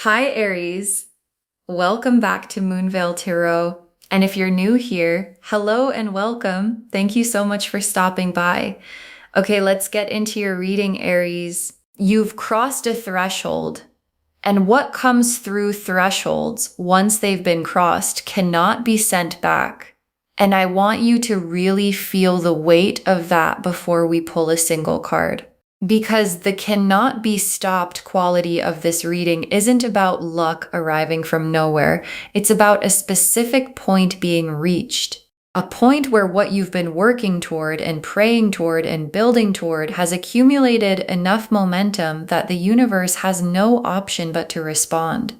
Hi, Aries. Welcome back to Moonveil Tarot. And if you're new here, hello and welcome. Thank you so much for stopping by. Okay, let's get into your reading, Aries. You've crossed a threshold, and what comes through thresholds once they've been crossed cannot be sent back. And I want you to really feel the weight of that before we pull a single card. Because the cannot be stopped quality of this reading isn't about luck arriving from nowhere. It's about a specific point being reached. A point where what you've been working toward and praying toward and building toward has accumulated enough momentum that the universe has no option but to respond.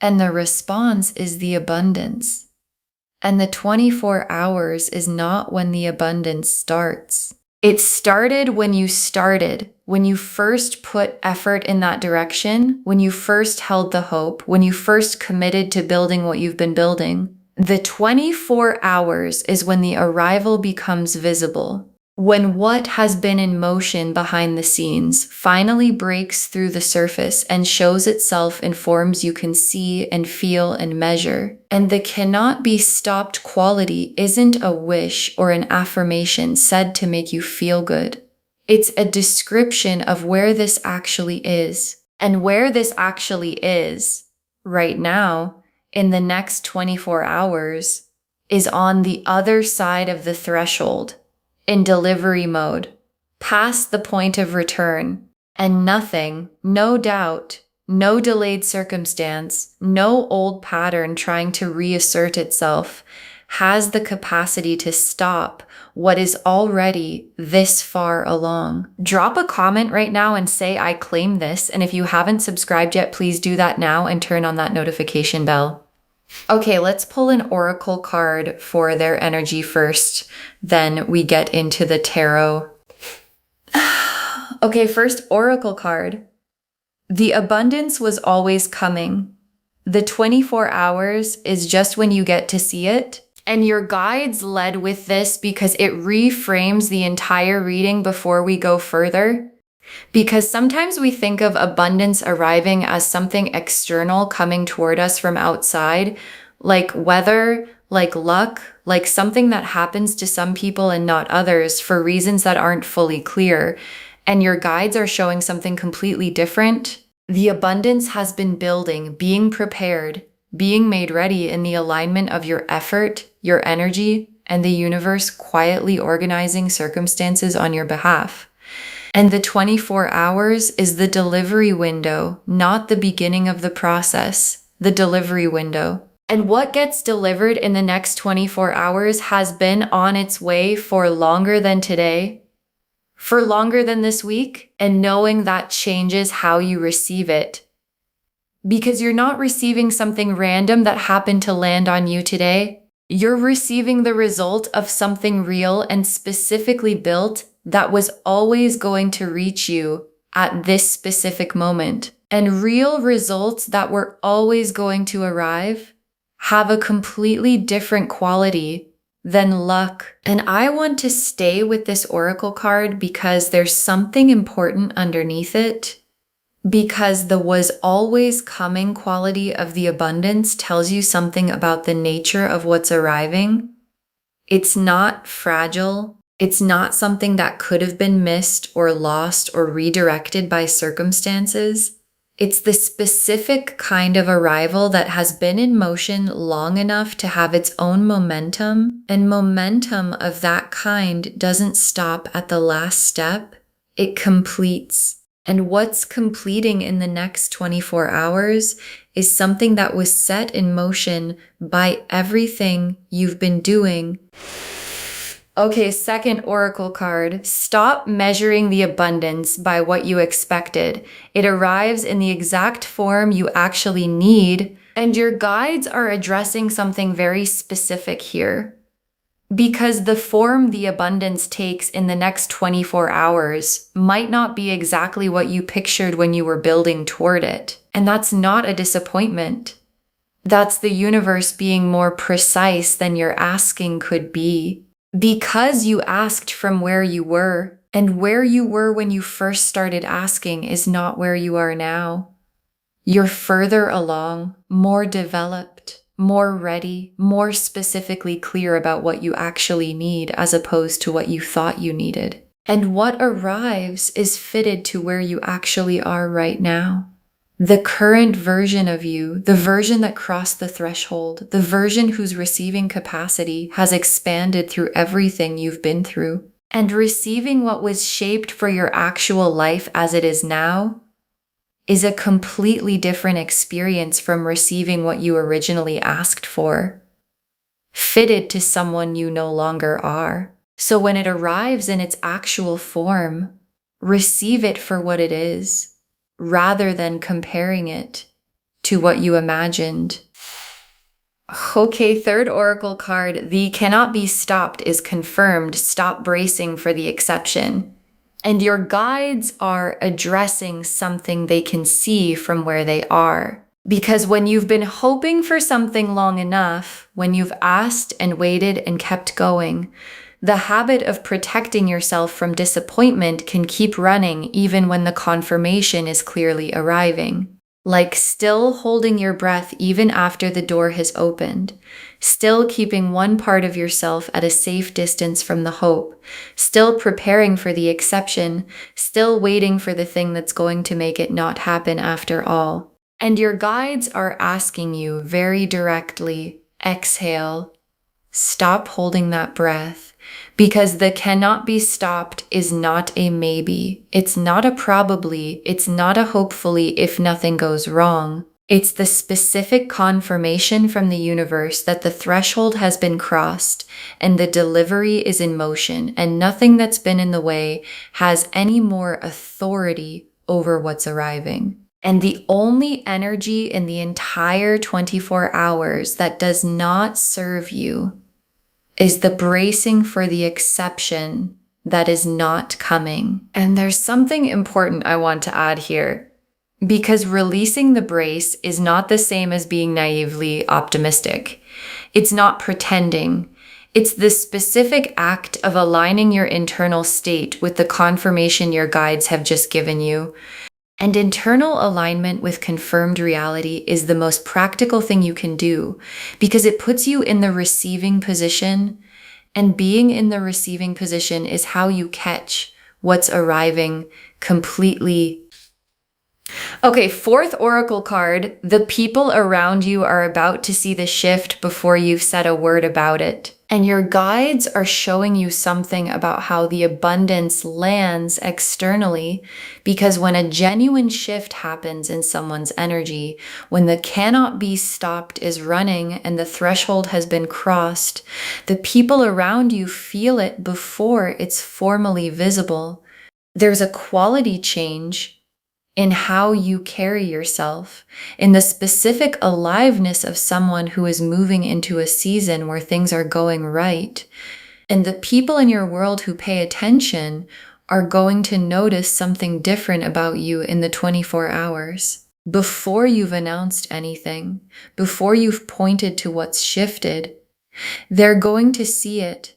And the response is the abundance. And the 24 hours is not when the abundance starts. It started when you first put effort in that direction, when you first held the hope, when you first committed to building what you've been building. The 24 hours is when the arrival becomes visible, when what has been in motion behind the scenes finally breaks through the surface and shows itself in forms you can see and feel and measure. And the cannot be stopped quality isn't a wish or an affirmation said to make you feel good. It's a description of where this actually is. And where this actually is, right now, in the next 24 hours, is on the other side of the threshold, in delivery mode, past the point of return, and nothing, no doubt, no delayed circumstance, no old pattern trying to reassert itself has the capacity to stop what is already this far along. Drop a comment right now and say, I claim this. And if you haven't subscribed yet, please do that now and turn on that notification bell. Okay, let's pull an oracle card for their energy first. Then we get into the tarot. Okay, first oracle card. The abundance was always coming. The 24 hours is just when you get to see it. And your guides led with this because it reframes the entire reading before we go further. Because sometimes we think of abundance arriving as something external coming toward us from outside, like weather, like luck, like something that happens to some people and not others for reasons that aren't fully clear. And your guides are showing something completely different. The abundance has been building, being prepared, being made ready in the alignment of your effort, your energy, and the universe quietly organizing circumstances on your behalf. And the 24 hours is the delivery window, not the beginning of the process, the delivery window. And what gets delivered in the next 24 hours has been on its way for longer than today, for longer than this week, and knowing that changes how you receive it. Because you're not receiving something random that happened to land on you today. You're receiving the result of something real and specifically built that was always going to reach you at this specific moment. And real results that were always going to arrive have a completely different quality than luck. And I want to stay with this oracle card because there's something important underneath it. Because the was always coming quality of the abundance tells you something about the nature of what's arriving. It's not fragile. It's not something that could have been missed or lost or redirected by circumstances. It's the specific kind of arrival that has been in motion long enough to have its own momentum, and momentum of that kind doesn't stop at the last step. It completes. And what's completing in the next 24 hours is something that was set in motion by everything you've been doing. Okay, second oracle card. Stop measuring the abundance by what you expected. It arrives in the exact form you actually need, and your guides are addressing something very specific here. Because the form the abundance takes in the next 24 hours might not be exactly what you pictured when you were building toward it. And that's not a disappointment. That's the universe being more precise than your asking could be. Because you asked from where you were, and where you were when you first started asking is not where you are now. You're further along, more developed, more ready, more specifically clear about what you actually need as opposed to what you thought you needed. And what arrives is fitted to where you actually are right now. The current version of you, the version that crossed the threshold, the version whose receiving capacity has expanded through everything you've been through. And receiving what was shaped for your actual life as it is now is a completely different experience from receiving what you originally asked for, fitted to someone you no longer are. So when it arrives in its actual form, receive it for what it is, rather than comparing it to what you imagined. Okay, third oracle card, the cannot be stopped is confirmed. Stop bracing for the exception. And your guides are addressing something they can see from where they are. Because when you've been hoping for something long enough, when you've asked and waited and kept going, the habit of protecting yourself from disappointment can keep running even when the confirmation is clearly arriving. Like still holding your breath even after the door has opened, still keeping one part of yourself at a safe distance from the hope, still preparing for the exception, still waiting for the thing that's going to make it not happen after all. And your guides are asking you very directly, exhale, stop holding that breath. Because the cannot be stopped is not a maybe. It's not a probably. It's not a hopefully if nothing goes wrong. It's the specific confirmation from the universe that the threshold has been crossed and the delivery is in motion, and nothing that's been in the way has any more authority over what's arriving. And the only energy in the entire 24 hours that does not serve you is the bracing for the exception that is not coming. And there's something important I want to add here, because releasing the brace is not the same as being naively optimistic. It's not pretending. It's the specific act of aligning your internal state with the confirmation your guides have just given you. And internal alignment with confirmed reality is the most practical thing you can do because it puts you in the receiving position, and being in the receiving position is how you catch what's arriving completely. Okay, fourth oracle card, the people around you are about to see the shift before you've said a word about it. And your guides are showing you something about how the abundance lands externally, because when a genuine shift happens in someone's energy, when the cannot be stopped is running and the threshold has been crossed, the people around you feel it before it's formally visible. There's a quality change in how you carry yourself, in the specific aliveness of someone who is moving into a season where things are going right. And the people in your world who pay attention are going to notice something different about you in the 24 hours. Before you've announced anything, before you've pointed to what's shifted, they're going to see it.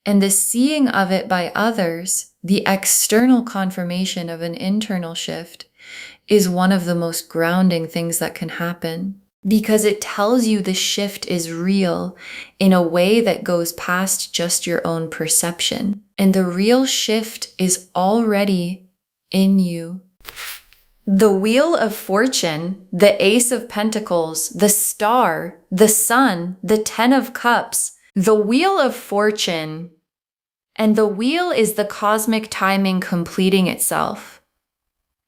And the seeing of it by others, the external confirmation of an internal shift, is one of the most grounding things that can happen, because it tells you the shift is real in a way that goes past just your own perception. And the real shift is already in you. The Wheel of Fortune, the Ace of Pentacles, the Star, the Sun, the Ten of Cups, the Wheel of Fortune, and the wheel is the cosmic timing completing itself.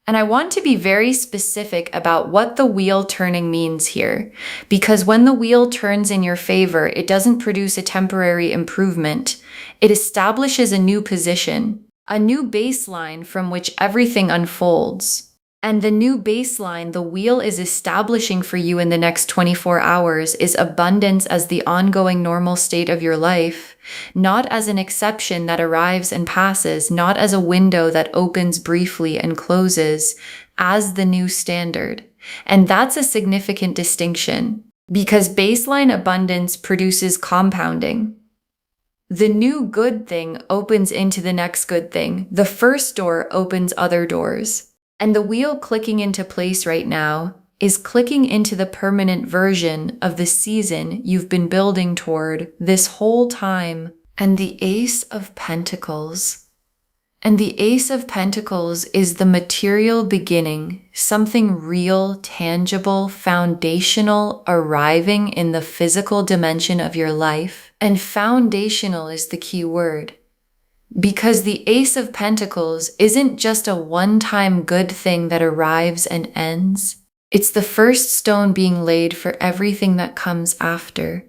And I want to be very specific about what the wheel turning means here, because when the wheel turns in your favor, it doesn't produce a temporary improvement. It establishes a new position, a new baseline from which everything unfolds. And the new baseline the wheel is establishing for you in the next 24 hours is abundance as the ongoing normal state of your life, not as an exception that arrives and passes, not as a window that opens briefly and closes, as the new standard. And that's a significant distinction, because baseline abundance produces compounding. The new good thing opens into the next good thing. The first door opens other doors. And the wheel clicking into place right now is clicking into the permanent version of the season you've been building toward this whole time. And the Ace of Pentacles. And the Ace of Pentacles is the material beginning, something real, tangible, foundational, arriving in the physical dimension of your life. And foundational is the key word. Because the Ace of Pentacles isn't just a one-time good thing that arrives and ends. It's the first stone being laid for everything that comes after.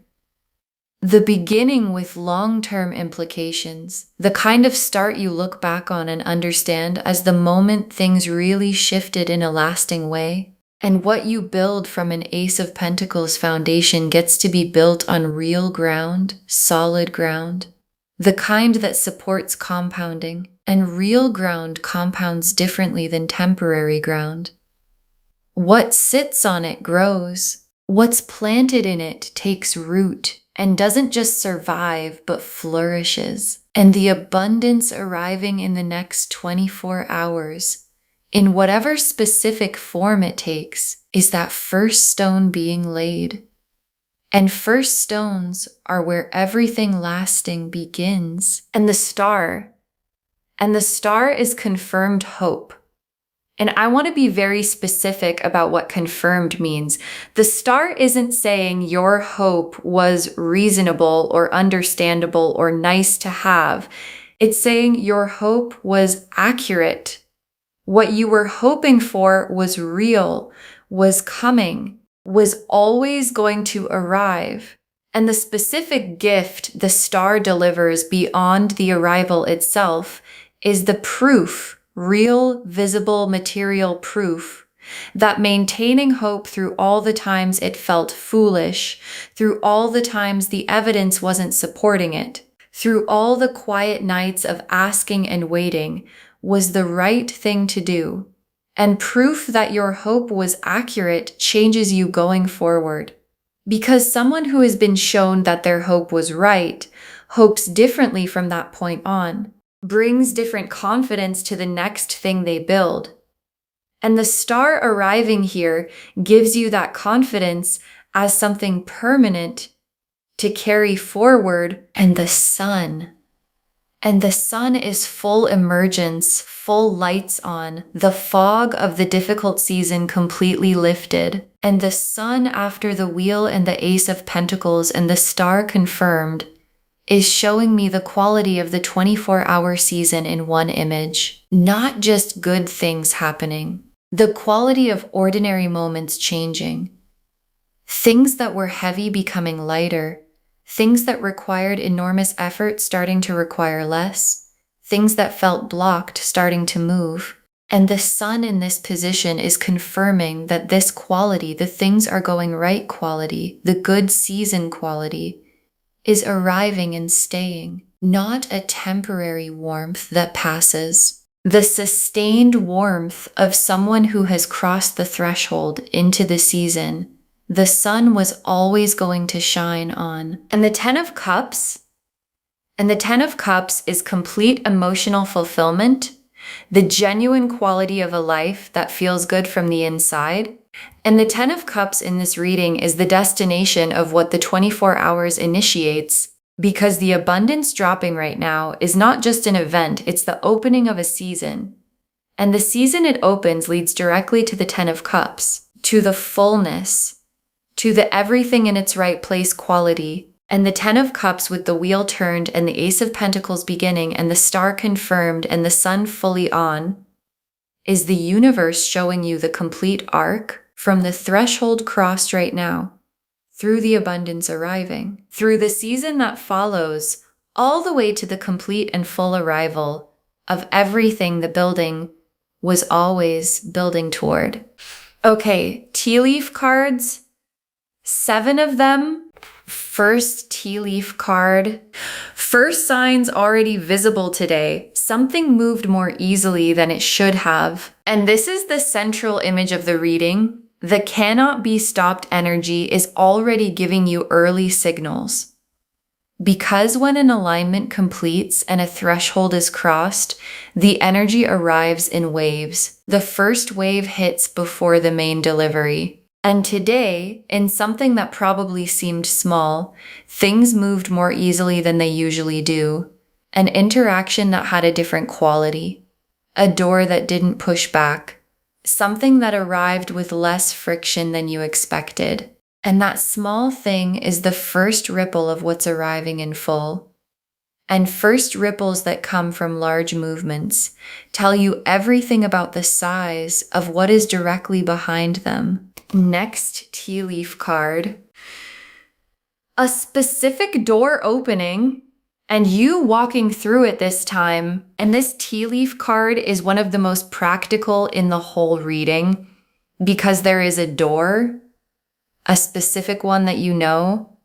The beginning with long-term implications, the kind of start you look back on and understand as the moment things really shifted in a lasting way. And what you build from an Ace of Pentacles foundation gets to be built on real ground, solid ground, the kind that supports compounding, and real ground compounds differently than temporary ground. What sits on it grows. What's planted in it takes root and doesn't just survive, but flourishes. And the abundance arriving in the next 24 hours, in whatever specific form it takes, is that first stone being laid. And first stones are where everything lasting begins. And the star is confirmed hope. And I want to be very specific about what confirmed means. The star isn't saying your hope was reasonable or understandable or nice to have. It's saying your hope was accurate. What you were hoping for was real, was coming, was always going to arrive. And the specific gift the star delivers beyond the arrival itself is the proof, real, visible, material proof, that maintaining hope through all the times it felt foolish, through all the times the evidence wasn't supporting it, through all the quiet nights of asking and waiting, was the right thing to do. And proof that your hope was accurate changes you going forward. Because someone who has been shown that their hope was right hopes differently from that point on, brings different confidence to the next thing they build. And the star arriving here gives you that confidence as something permanent to carry forward. And the sun is full emergence, full lights on, the fog of the difficult season completely lifted. And the sun after the wheel and the Ace of Pentacles and the star confirmed is showing me the quality of the 24-hour season in one image. Not just good things happening. The quality of ordinary moments changing. Things that were heavy becoming lighter. Things that required enormous effort starting to require less. Things that felt blocked starting to move. And the sun in this position is confirming that this quality, the things are going right quality, the good season quality, is arriving and staying, not a temporary warmth that passes. The sustained warmth of someone who has crossed the threshold into the season, the sun was always going to shine on. And the Ten of Cups is complete emotional fulfillment, the genuine quality of a life that feels good from the inside. And the Ten of Cups in this reading is the destination of what the 24 hours initiates, because the abundance dropping right now is not just an event, it's the opening of a season. And the season it opens leads directly to the Ten of Cups, to the fullness, to the everything in its right place quality. And the Ten of Cups with the wheel turned and the Ace of Pentacles beginning and the star confirmed and the sun fully on is the universe showing you the complete arc from the threshold crossed right now, through the abundance arriving, through the season that follows, all the way to the complete and full arrival of everything the building was always building toward. Okay, tea leaf cards, 7 of them. First tea leaf card. First signs already visible today. Something moved more easily than it should have. And this is the central image of the reading. The cannot be stopped energy is already giving you early signals. Because when an alignment completes and a threshold is crossed, the energy arrives in waves. The first wave hits before the main delivery. And today, in something that probably seemed small, things moved more easily than they usually do. An interaction that had a different quality. A door that didn't push back. Something that arrived with less friction than you expected. And that small thing is the first ripple of what's arriving in full. And first ripples that come from large movements tell you everything about the size of what is directly behind them. Next tea leaf card. A specific door opening and you walking through it this time. And this tea leaf card is one of the most practical in the whole reading because there is a door, a specific one that you know.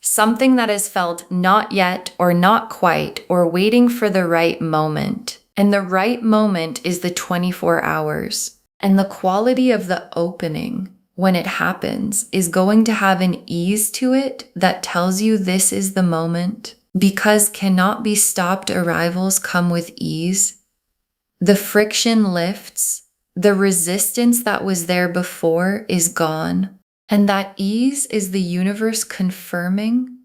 Something that is felt not yet or not quite or waiting for the right moment. And the right moment is the 24 hours. And the quality of the opening when it happens is going to have an ease to it that tells you this is the moment. Because cannot be stopped arrivals come with ease. The friction lifts. The resistance that was there before is gone. And that ease is the universe confirming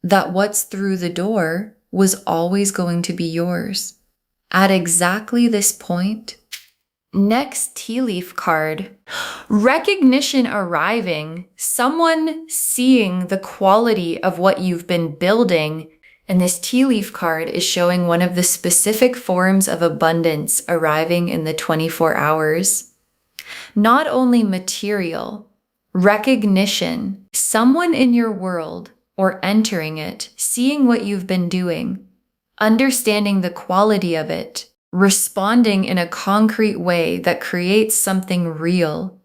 that what's through the door was always going to be yours. At exactly this point. Next tea leaf card. Recognition arriving. Someone seeing the quality of what you've been building. And this tea leaf card is showing one of the specific forms of abundance arriving in the 24 hours. Not only material, recognition, someone in your world or entering it, seeing what you've been doing, understanding the quality of it, responding in a concrete way that creates something real.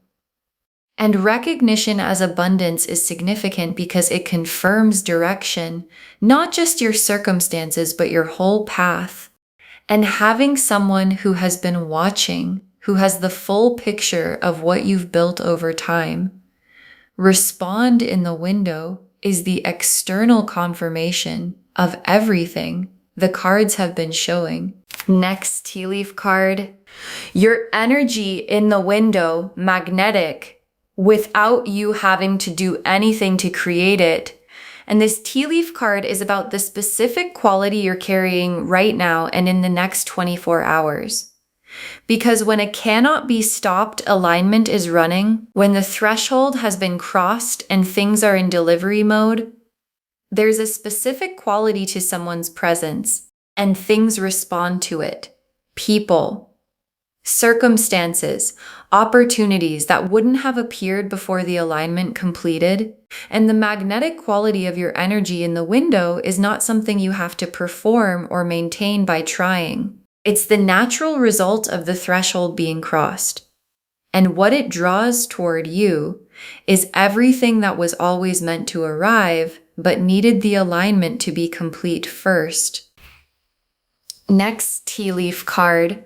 And recognition as abundance is significant because it confirms direction, not just your circumstances, but your whole path. And having someone who has been watching, who has the full picture of what you've built over time, respond in the window is the external confirmation of everything the cards have been showing. Next tea leaf card. Your energy in the window, magnetic, without you having to do anything to create it. And this tea leaf card is about the specific quality you're carrying right now and in the next 24 hours. Because when a cannot be stopped alignment is running, when the threshold has been crossed and things are in delivery mode, there's a specific quality to someone's presence and things respond to it. People, circumstances, opportunities that wouldn't have appeared before the alignment completed. And the magnetic quality of your energy in the window is not something you have to perform or maintain by trying. It's the natural result of the threshold being crossed. And what it draws toward you is everything that was always meant to arrive, but needed the alignment to be complete first. Next tea leaf card.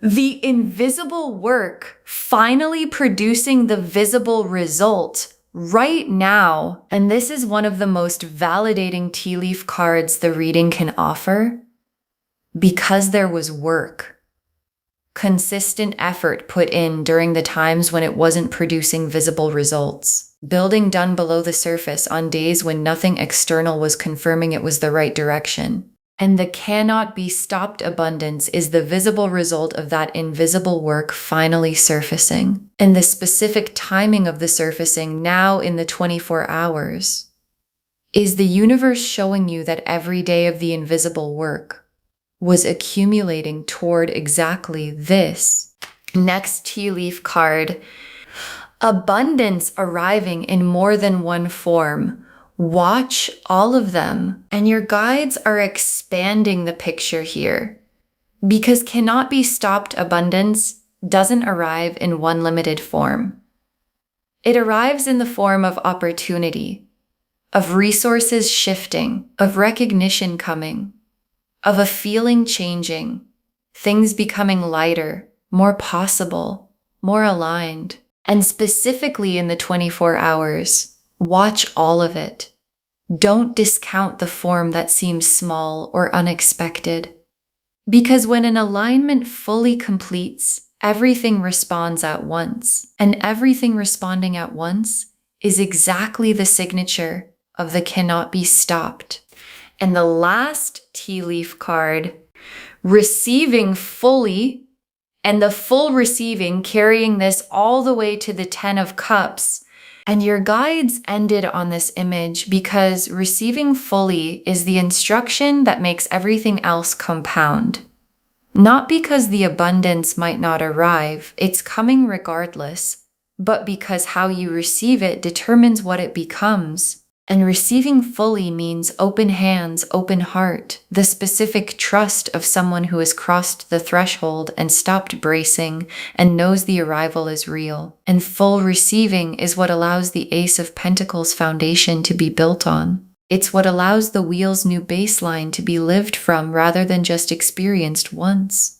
The invisible work finally producing the visible result right now. And this is one of the most validating tea leaf cards the reading can offer. Because there was work, consistent effort put in during the times when it wasn't producing visible results, building done below the surface on days when nothing external was confirming it was the right direction. And the cannot be stopped abundance is the visible result of that invisible work finally surfacing. And the specific timing of the surfacing now in the 24 hours is the universe showing you that every day of the invisible work was accumulating toward exactly this. Next tea leaf card. Abundance arriving in more than one form. Watch all of them. And your guides are expanding the picture here. Because cannot be stopped abundance doesn't arrive in one limited form. It arrives in the form of opportunity, of resources shifting, of recognition coming, of a feeling changing, things becoming lighter, more possible, more aligned. And specifically in the 24 hours, watch all of it. Don't discount the form that seems small or unexpected. Because when an alignment fully completes everything responds at once. And everything responding at once is exactly the signature of the cannot be stopped. And the last tea leaf card, receiving fully, and the full receiving, carrying this all the way to the 10 of Cups. And your guides ended on this image because receiving fully is the instruction that makes everything else compound. Not because the abundance might not arrive, it's coming regardless, but because how you receive it determines what it becomes. And receiving fully means open hands, open heart, the specific trust of someone who has crossed the threshold and stopped bracing and knows the arrival is real. And full receiving is what allows the Ace of Pentacles foundation to be built on. It's what allows the wheel's new baseline to be lived from rather than just experienced once.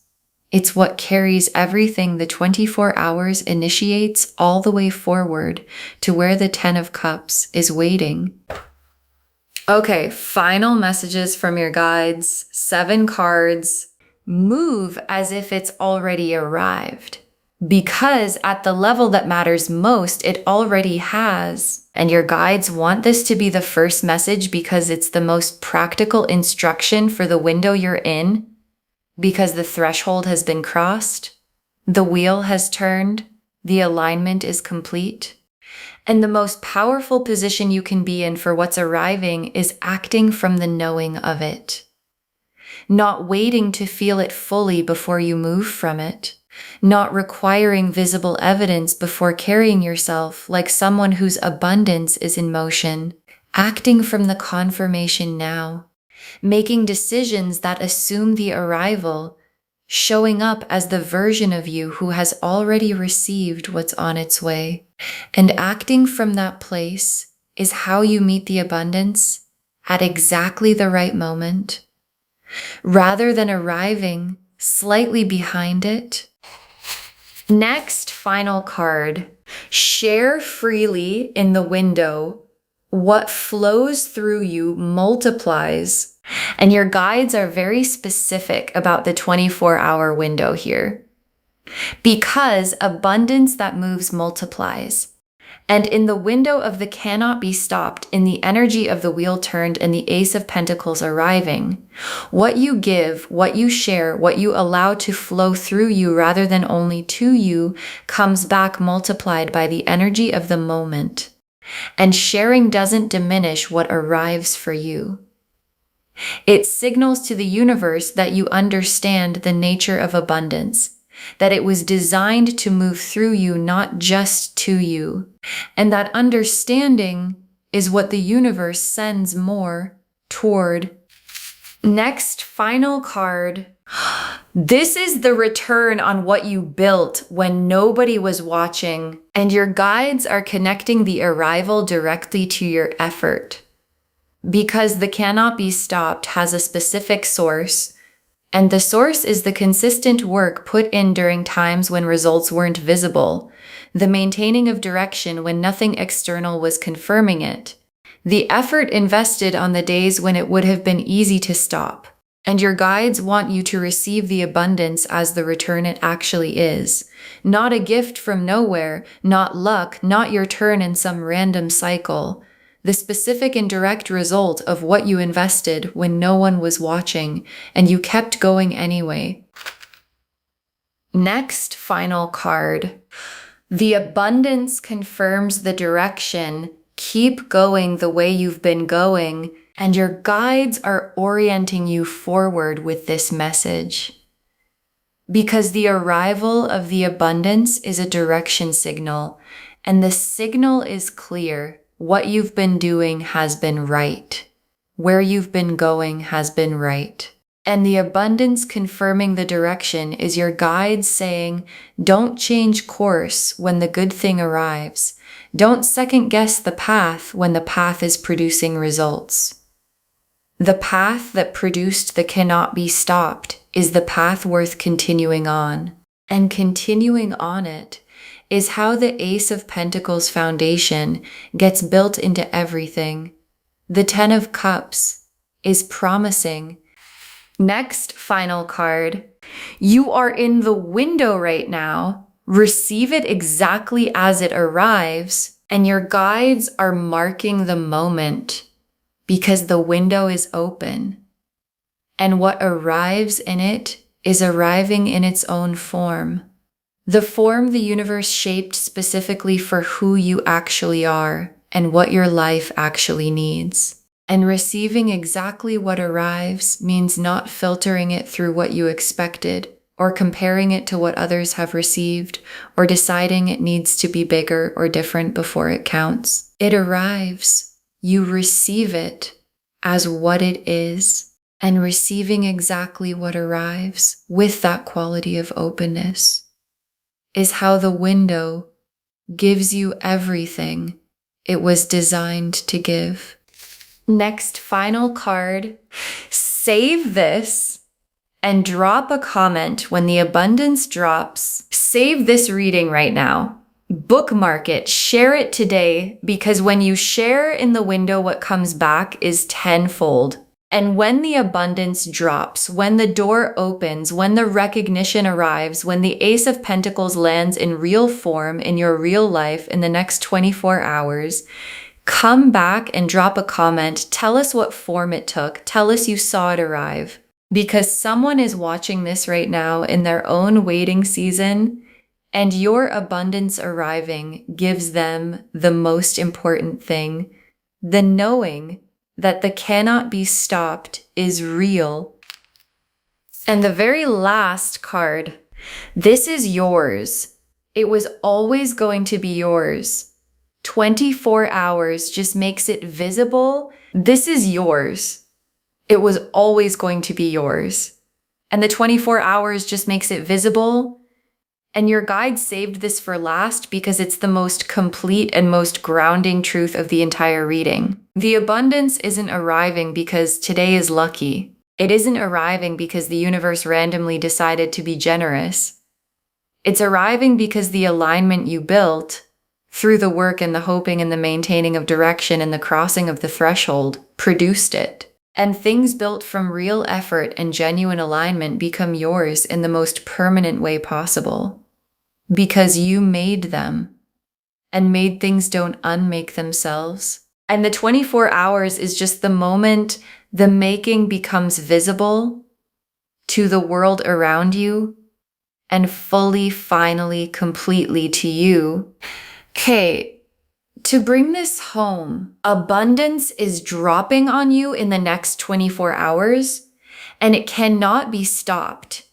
It's what carries everything the 24 hours initiates all the way forward to where the 10 of Cups is waiting. Okay, final messages from your guides. 7 cards. Move as if it's already arrived. Because at the level that matters most, it already has. And your guides want this to be the first message because it's the most practical instruction for the window you're in. Because the threshold has been crossed, the wheel has turned, the alignment is complete. And the most powerful position you can be in for what's arriving is acting from the knowing of it. Not waiting to feel it fully before you move from it. Not requiring visible evidence before carrying yourself like someone whose abundance is in motion. Acting from the confirmation now. Making decisions that assume the arrival, showing up as the version of you who has already received what's on its way. And acting from that place is how you meet the abundance at exactly the right moment, rather than arriving slightly behind it. Next, final card. Share freely in the window. What flows through you multiplies. And your guides are very specific about the 24-hour window here. Because abundance that moves multiplies. And in the window of the cannot be stopped, in the energy of the wheel turned and the Ace of Pentacles arriving, what you give, what you share, what you allow to flow through you rather than only to you comes back multiplied by the energy of the moment. And sharing doesn't diminish what arrives for you. It signals to the universe that you understand the nature of abundance, that it was designed to move through you, not just to you. And that understanding is what the universe sends more toward. Next, final card. This is the return on what you built when nobody was watching, and your guides are connecting the arrival directly to your effort. Because the cannot be stopped has a specific source, and the source is the consistent work put in during times when results weren't visible, the maintaining of direction when nothing external was confirming it, the effort invested on the days when it would have been easy to stop. And your guides want you to receive the abundance as the return it actually is. Not a gift from nowhere, not luck, not your turn in some random cycle. The specific and direct result of what you invested when no one was watching, and you kept going anyway. Next, final card. The abundance confirms the direction. Keep going the way you've been going, and your guides are orienting you forward with this message. Because the arrival of the abundance is a direction signal, and the signal is clear. What you've been doing has been right. Where you've been going has been right. And the abundance confirming the direction is your guide saying, don't change course when the good thing arrives. Don't second guess the path when the path is producing results. The path that produced the cannot be stopped is the path worth continuing on. And continuing on it is how the Ace of Pentacles foundation gets built into everything. The 10 of Cups is promising. Next, final card. You are in the window right now. Receive it exactly as it arrives, and your guides are marking the moment because the window is open. And what arrives in it is arriving in its own form. The form the universe shaped specifically for who you actually are and what your life actually needs. And receiving exactly what arrives means not filtering it through what you expected, or comparing it to what others have received, or deciding it needs to be bigger or different before it counts. It arrives. You receive it as what it is, and receiving exactly what arrives with that quality of openness is how the window gives you everything it was designed to give. Next, final card. Save this and drop a comment when the abundance drops. Save this reading right now. Bookmark it, share it today, because when you share in the window, what comes back is tenfold. And when the abundance drops, when the door opens, when the recognition arrives, when the Ace of Pentacles lands in real form in your real life in the next 24 hours, come back and drop a comment. Tell us what form it took. Tell us you saw it arrive. Because someone is watching this right now in their own waiting season, and your abundance arriving gives them the most important thing, the knowing that the cannot be stopped is real. And the very last card, this is yours. It was always going to be yours. 24 hours just makes it visible. This is yours. It was always going to be yours. And the 24 hours just makes it visible. And your guide saved this for last because it's the most complete and most grounding truth of the entire reading. The abundance isn't arriving because today is lucky. It isn't arriving because the universe randomly decided to be generous. It's arriving because the alignment you built through the work and the hoping and the maintaining of direction and the crossing of the threshold produced it. And things built from real effort and genuine alignment become yours in the most permanent way possible. Because you made them. And made things don't unmake themselves. And the 24 hours is just the moment the making becomes visible to the world around you and fully, finally, completely to you. Okay, to bring this home, abundance is dropping on you in the next 24 hours, and it cannot be stopped.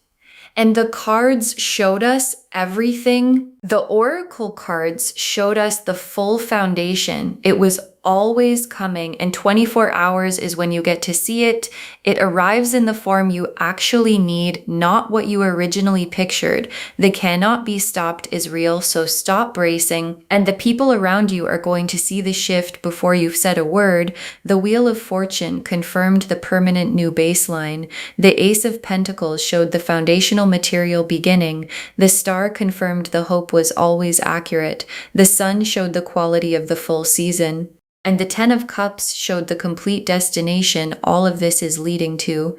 And the cards showed us everything. The oracle cards showed us the full foundation. It was always coming, and 24 hours is when you get to see it. It arrives in the form you actually need, not what you originally pictured. The cannot be stopped is real, so stop bracing. And the people around you are going to see the shift before you've said a word. The Wheel of Fortune confirmed the permanent new baseline. The Ace of Pentacles showed the foundational material beginning. The Star confirmed the hope was always accurate. The Sun showed the quality of the full season. And the 10 of Cups showed the complete destination all of this is leading to.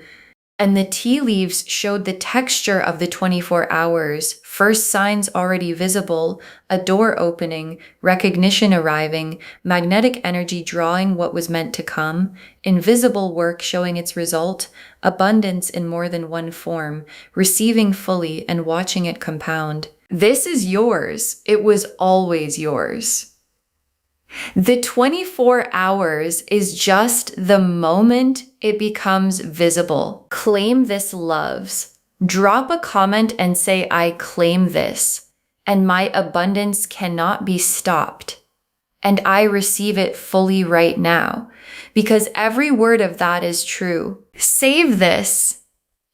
And the tea leaves showed the texture of the 24 hours, first signs already visible, a door opening, recognition arriving, magnetic energy drawing what was meant to come, invisible work showing its result, abundance in more than one form, receiving fully and watching it compound. This is yours. It was always yours. The 24 hours is just the moment it becomes visible. Claim this, loves. Drop a comment and say, I claim this, and my abundance cannot be stopped. And I receive it fully right now, because every word of that is true. Save this,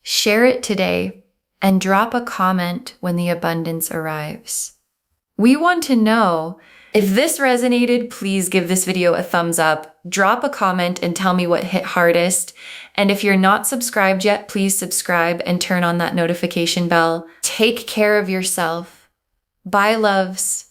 share it today, and drop a comment when the abundance arrives. We want to know. If this resonated, please give this video a thumbs up, drop a comment and tell me what hit hardest. And if you're not subscribed yet, please subscribe and turn on that notification bell. Take care of yourself. Bye, loves.